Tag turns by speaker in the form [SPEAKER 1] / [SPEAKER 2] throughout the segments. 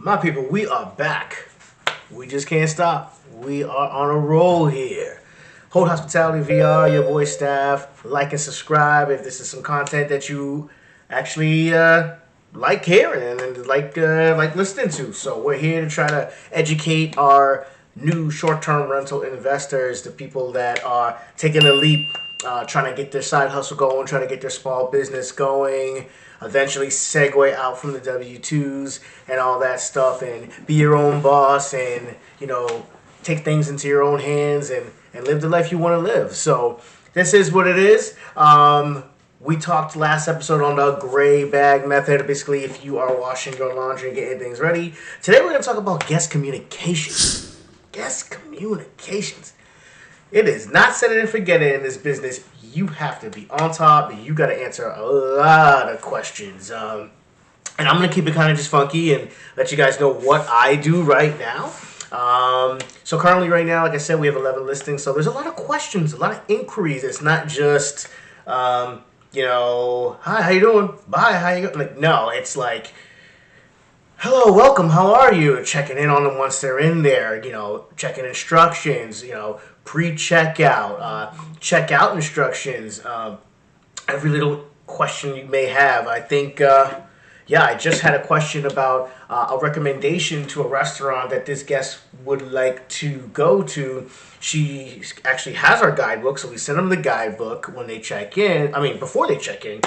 [SPEAKER 1] My people, we are back. We just can't stop. We are on a roll here. Hold Hospitality VR, your boy staff. Like and subscribe if this is some content that you actually like hearing and like listening to. So we're here to try to educate our new short-term rental investors, the people that are taking a leap, trying to get their side hustle going, trying to get their small business going, eventually segue out from the W-2s and all that stuff and be your own boss and, take things into your own hands and live the life you want to live. So this is what it is. We talked last episode on the gray bag method, basically if you are washing your laundry and getting things ready. Today we're going to talk about guest communications. Guest communications. It is not set it and forget it in this business. You have to be on top. You got to answer a lot of questions. And I'm going to keep it kind of just funky and let you guys know what I do right now. So currently right now, like I said, we have 11 listings. So there's a lot of questions, a lot of inquiries. It's not just, hi, how you doing? Bye, how you going? Like, no, it's like, hello, welcome, how are you? Checking in on them once they're in there, checking instructions, pre-checkout, checkout instructions, every little question you may have. I think, I just had a question about a recommendation to a restaurant that this guest would like to go to. She actually has our guidebook, so we send them the guidebook when they check in. Before they check in.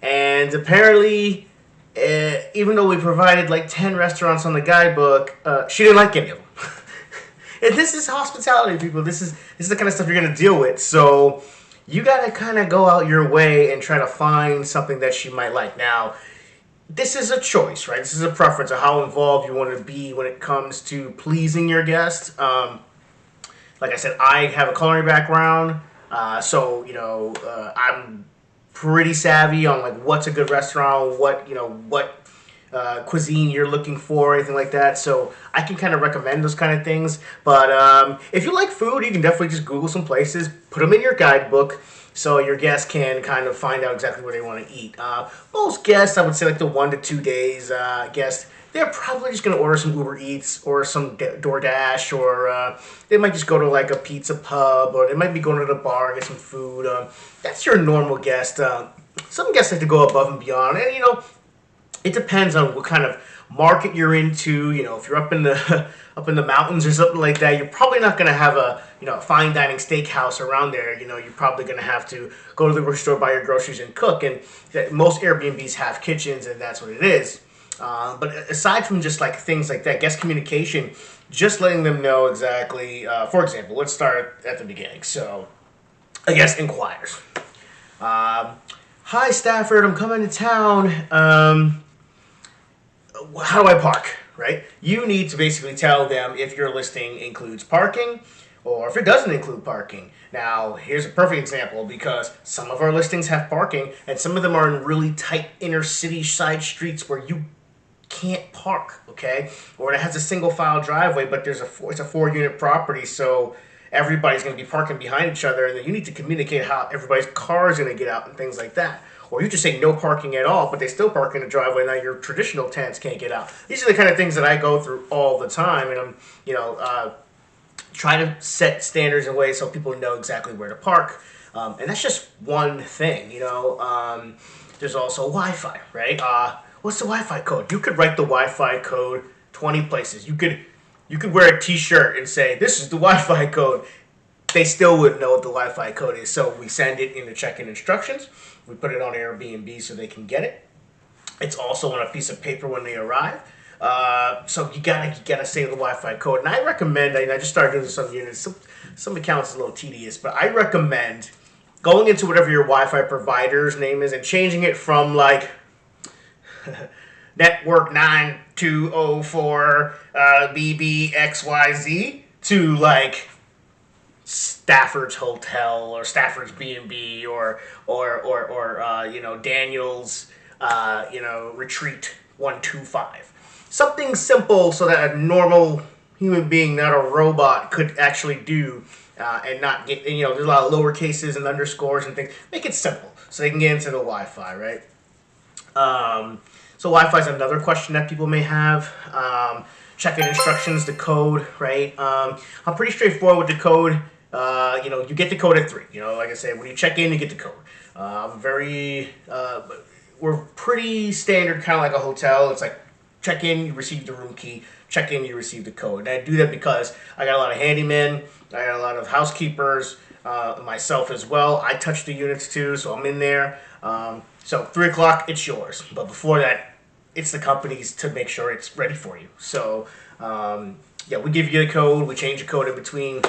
[SPEAKER 1] And apparently, even though we provided like 10 restaurants on the guidebook, she didn't like any of them. And this is hospitality, people. This is the kind of stuff you're going to deal with. So you got to kind of go out your way and try to find something that she might like. Now, this is a choice, right? This is a preference of how involved you want to be when it comes to pleasing your guest. Like I said, I have a culinary background, so I'm pretty savvy on like what's a good restaurant, what cuisine you're looking for, anything like that. So I can kind of recommend those kind of things. But if you like food, you can definitely just Google some places, put them in your guidebook, so your guests can kind of find out exactly where they want to eat. Most guests, I would say like the 1 to 2 days guests, they're probably just going to order some Uber Eats or some DoorDash, or they might just go to like a pizza pub, or they might be going to the bar and get some food. That's your normal guest. Some guests like to go above and beyond, and it depends on what kind of market you're into. If you're up in the mountains or something like that, you're probably not going to have a fine dining steakhouse around there. You're probably going to have to go to the grocery store, buy your groceries, and cook. And most Airbnbs have kitchens, and that's what it is. But aside from just like things like that, guest communication, just letting them know exactly. For example, let's start at the beginning. So, a guest inquires. Hi, Stafford. I'm coming to town. How do I park, right? You need to basically tell them if your listing includes parking or if it doesn't include parking. Now, here's a perfect example, because some of our listings have parking and some of them are in really tight inner city side streets where you can't park, okay? Or it has a single file driveway, but it's a 4-unit property, so everybody's going to be parking behind each other, and then you need to communicate how everybody's car is going to get out and things like that. Or you just say no parking at all, but they still park in the driveway. Now your traditional tenants can't get out. These are the kind of things that I go through all the time, and I'm, trying to set standards and ways so people know exactly where to park. And that's just one thing, There's also Wi-Fi, right? What's the Wi-Fi code? You could write the Wi-Fi code 20 places. You could wear a T-shirt and say, this is the Wi-Fi code. They still wouldn't know what the Wi-Fi code is, so we send it in the check-in instructions. We put it on Airbnb so they can get it. It's also on a piece of paper when they arrive. So you gotta say the Wi-Fi code. And I recommend, I just started doing some units. Some accounts is a little tedious, but I recommend going into whatever your Wi-Fi provider's name is and changing it from like network 9204 BBXYZ to like Stafford's Hotel or Stafford's B&B or Daniel's Retreat 125. Something simple so that a normal human being, not a robot, could actually do and not get. There's a lot of lower cases and underscores and things. Make it simple so they can get into the Wi-Fi, right? So So Wi-Fi is another question that people may have. Check-in instructions, the code, right? I'm pretty straightforward with the code. You get the code at 3. Like I said, when you check in, you get the code. We're pretty standard, kind of like a hotel. It's like check in, you receive the room key. Check in, you receive the code. And I do that because I got a lot of handymen, I got a lot of housekeepers, myself as well. I touch the units too, so I'm in there. So 3 o'clock, it's yours. But before that, it's the company's to make sure it's ready for you. So we give you a code. We change the code in between.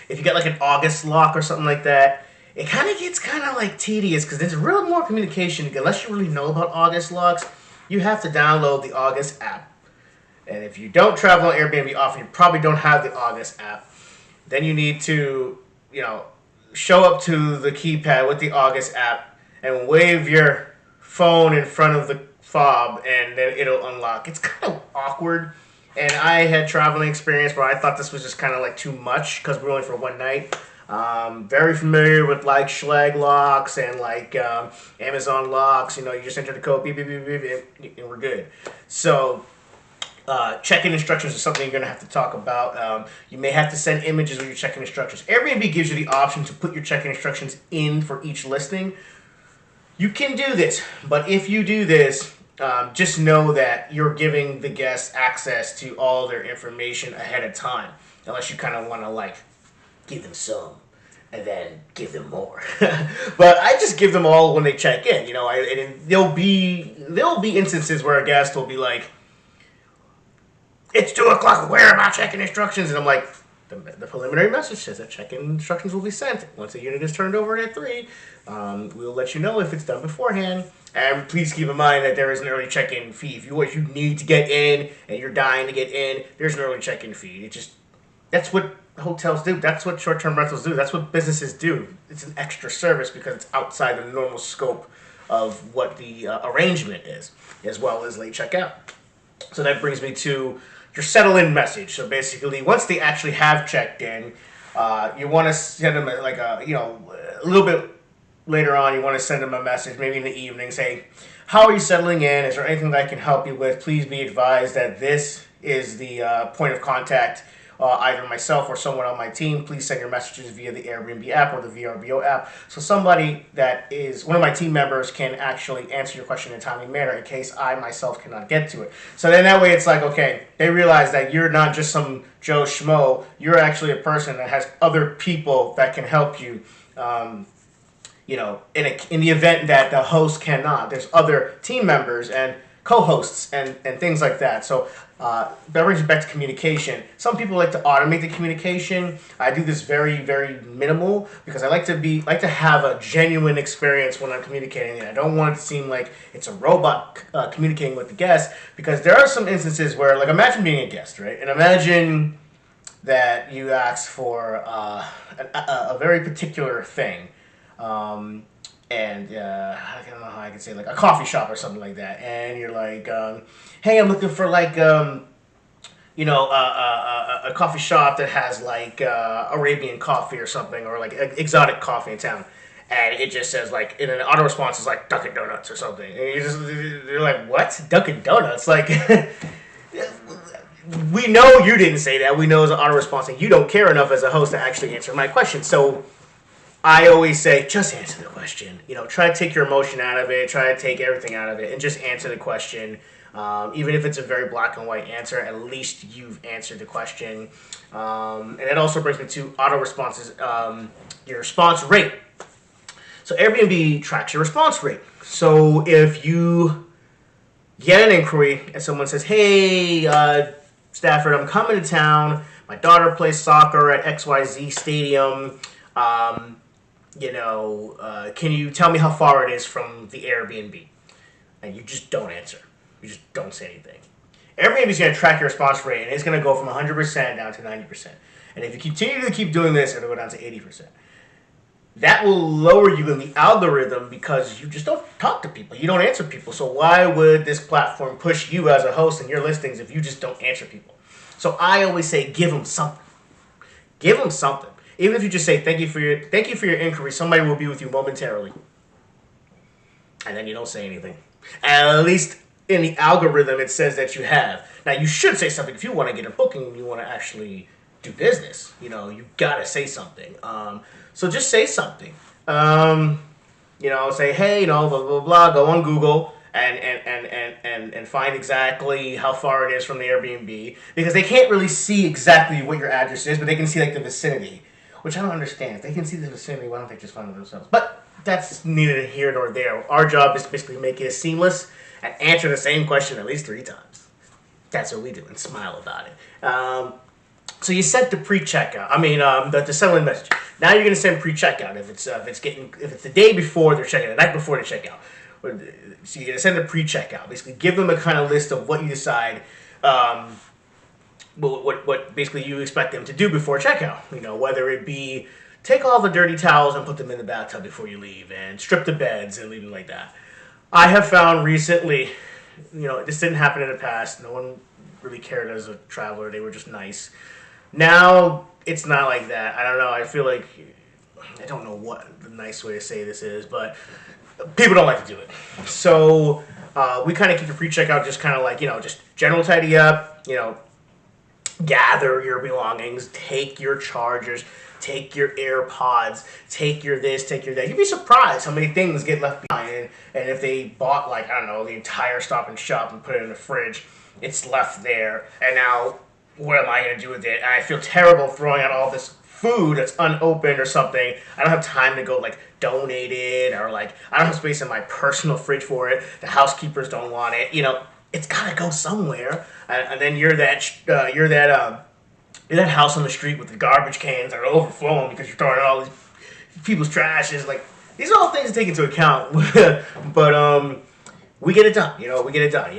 [SPEAKER 1] If you get like an August lock or something like that, it kind of gets kind of like tedious because there's really more communication. Unless you really know about August locks, you have to download the August app. And if you don't travel on Airbnb often, you probably don't have the August app. Then you need to, show up to the keypad with the August app and wave your phone in front of the fob, and then it'll unlock. It's kind of awkward. And I had traveling experience where I thought this was just kind of like too much because we're only for one night. Very familiar with like Schlag locks and like Amazon locks. You just enter the code, beep, beep, beep, beep, and we're good. So check-in instructions is something you're going to have to talk about. You may have to send images with your check-in instructions. Airbnb gives you the option to put your check-in instructions in for each listing. You can do this, but if you do this, just know that you're giving the guests access to all their information ahead of time, unless you kind of want to give them some and then give them more. But I just give them all when they check in. And there'll be instances where a guest will be like, "It's 2 o'clock. Where are my check-in instructions?" And I'm like, the preliminary message says that check-in instructions will be sent. Once the unit is turned over at 3, we'll let you know if it's done beforehand. And please keep in mind that there is an early check-in fee. If you need to get in and you're dying to get in, there's an early check-in fee. That's what hotels do. That's what short-term rentals do. That's what businesses do. It's an extra service because it's outside the normal scope of what the arrangement is, as well as late checkout. So that brings me to your settle-in message. So basically, once they actually have checked in, you want to send them a little bit later on. You want to send them a message, maybe in the evening, say, "How are you settling in? Is there anything that I can help you with? Please be advised that this is the point of contact. Either myself or someone on my team. Please send your messages via the Airbnb app or the VRBO app." So somebody that is one of my team members can actually answer your question in a timely manner in case I myself cannot get to it. So then that way it's like, okay, they realize that you're not just some Joe Schmo. You're actually a person that has other people that can help you. In the event that the host cannot, there's other team members and co-hosts and things like that. So that brings you back to communication. Some people like to automate the communication. I do this very, very minimal because I like to have a genuine experience when I'm communicating. And I don't want it to seem like it's a robot communicating with the guest, because there are some instances where, like, imagine being a guest, right? And imagine that you ask for a very particular thing. I don't know how I can say, like a coffee shop or something like that, and you're like, "Hey, I'm looking for a coffee shop that has like Arabian coffee or something, or like exotic coffee in town," and it just says like in an auto response is like Dunkin' Donuts or something, and you're like, "What? Dunkin' Donuts?" Like, we know you didn't say that. We know as an auto response, and you don't care enough as a host to actually answer my question. So I always say, just answer the question. Try to take your emotion out of it. Try to take everything out of it and just answer the question. Even if it's a very black and white answer, at least you've answered the question. And that also brings me to auto responses, your response rate. So Airbnb tracks your response rate. So if you get an inquiry and someone says, "Hey, Stafford, I'm coming to town. My daughter plays soccer at XYZ Stadium. Can you tell me how far it is from the Airbnb?" And you just don't answer. You just don't say anything. Airbnb is going to track your response rate, and it's going to go from 100% down to 90%. And if you continue to keep doing this, it'll go down to 80%. That will lower you in the algorithm because you just don't talk to people. You don't answer people. So why would this platform push you as a host in your listings if you just don't answer people? So I always say, give them something. Give them something. Even if you just say, thank you for your inquiry, somebody will be with you momentarily. And then you don't say anything. At least in the algorithm, it says that you have. Now, you should say something if you want to get a booking and you want to actually do business. You gotta say something. So just say something. Say, hey, blah blah blah. Go on Google and find exactly how far it is from the Airbnb, because they can't really see exactly what your address is, but they can see like the vicinity, which I don't understand. If they can see the vicinity, why don't they just find it themselves? But that's neither here nor there. Our job is to basically make it seamless and answer the same question at least 3 times. That's what we do, and smile about it. So you sent the pre-checkout. The sell-in message. Now you're gonna send pre-checkout if it's the day before they're checking, the night before they check out. So you're gonna send a pre-checkout. Basically, give them a kind of list of what you decide, what basically you expect them to do before checkout. Whether it be take all the dirty towels and put them in the bathtub before you leave, and strip the beds and leave them like that. I have found recently, this didn't happen in the past. No one really cared as a traveler. They were just nice. Now, it's not like that. I don't know. I feel like, I don't know what the nice way to say this is, but people don't like to do it. So, we kind of keep the pre-checkout just kind of like, just general tidy up, gather your belongings, take your chargers, take your AirPods, take your this, take your that. You'd be surprised how many things get left behind. And if they bought, like, I don't know, the entire Stop and Shop and put it in the fridge, it's left there. And now, what am I going to do with it? And I feel terrible throwing out all this food that's unopened or something. I don't have time to go, like, donate it, or, like, I don't have space in my personal fridge for it. The housekeepers don't want it. It's got to go somewhere. And then you're that house on the street with the garbage cans that are overflowing because you're throwing out all these people's trash. Is like, these are all things to take into account. But we get it done. We get it done.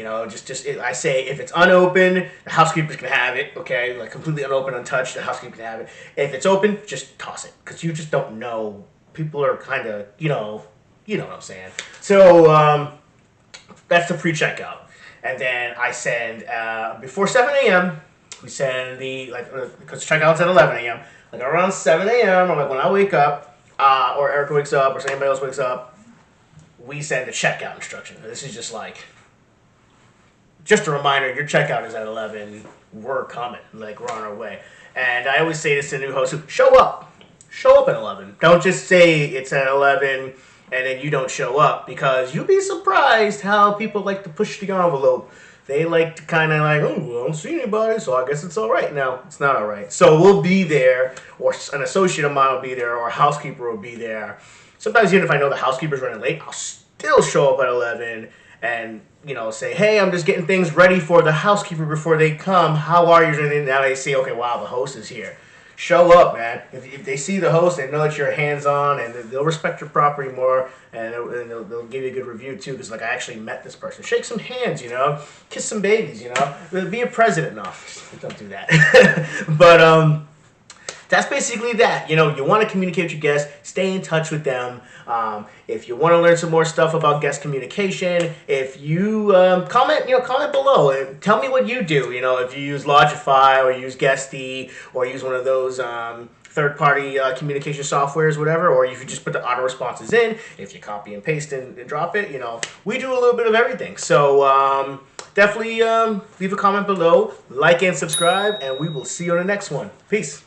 [SPEAKER 1] I say if it's unopened, the housekeepers can have it. Okay, like completely unopened, untouched, the housekeeper can have it. If it's open, just toss it, because you just don't know. People are kind of, you know what I'm saying. So that's the pre-checkout, and then I send before 7 a.m. We send because checkout's at 11 a.m. Like around 7 a.m. or like when I wake up, or Erica wakes up, or anybody else wakes up, we send a checkout instruction. This is just a reminder, your checkout is at 11. We're coming. Like, we're on our way. And I always say this to new hosts: show up. Show up at 11. Don't just say it's at 11 and then you don't show up, because you'll be surprised how people like to push the envelope. They like to kind of like, oh, I don't see anybody, so I guess it's all right. No, it's not all right. So we'll be there, or an associate of mine will be there, or a housekeeper will be there. Sometimes even if I know the housekeeper's running late, I'll still show up at 11 and, say, hey, I'm just getting things ready for the housekeeper before they come. How are you? And now they see, okay, wow, the host is here. Show up, man. If they see the host, they know that you're hands-on, and they'll respect your property more, and they'll give you a good review, too, because, like, I actually met this person. Shake some hands, kiss some babies, be a president. No, don't do that. But that's basically that. You want to communicate with your guests, stay in touch with them. If you want to learn some more stuff about guest communication, if you comment below and tell me what you do. If you use Logify or use Guesty or use one of those third-party communication softwares, whatever, or if you just put the auto responses in, if you copy and paste and drop it, we do a little bit of everything. So definitely leave a comment below, like and subscribe, and we will see you on the next one. Peace.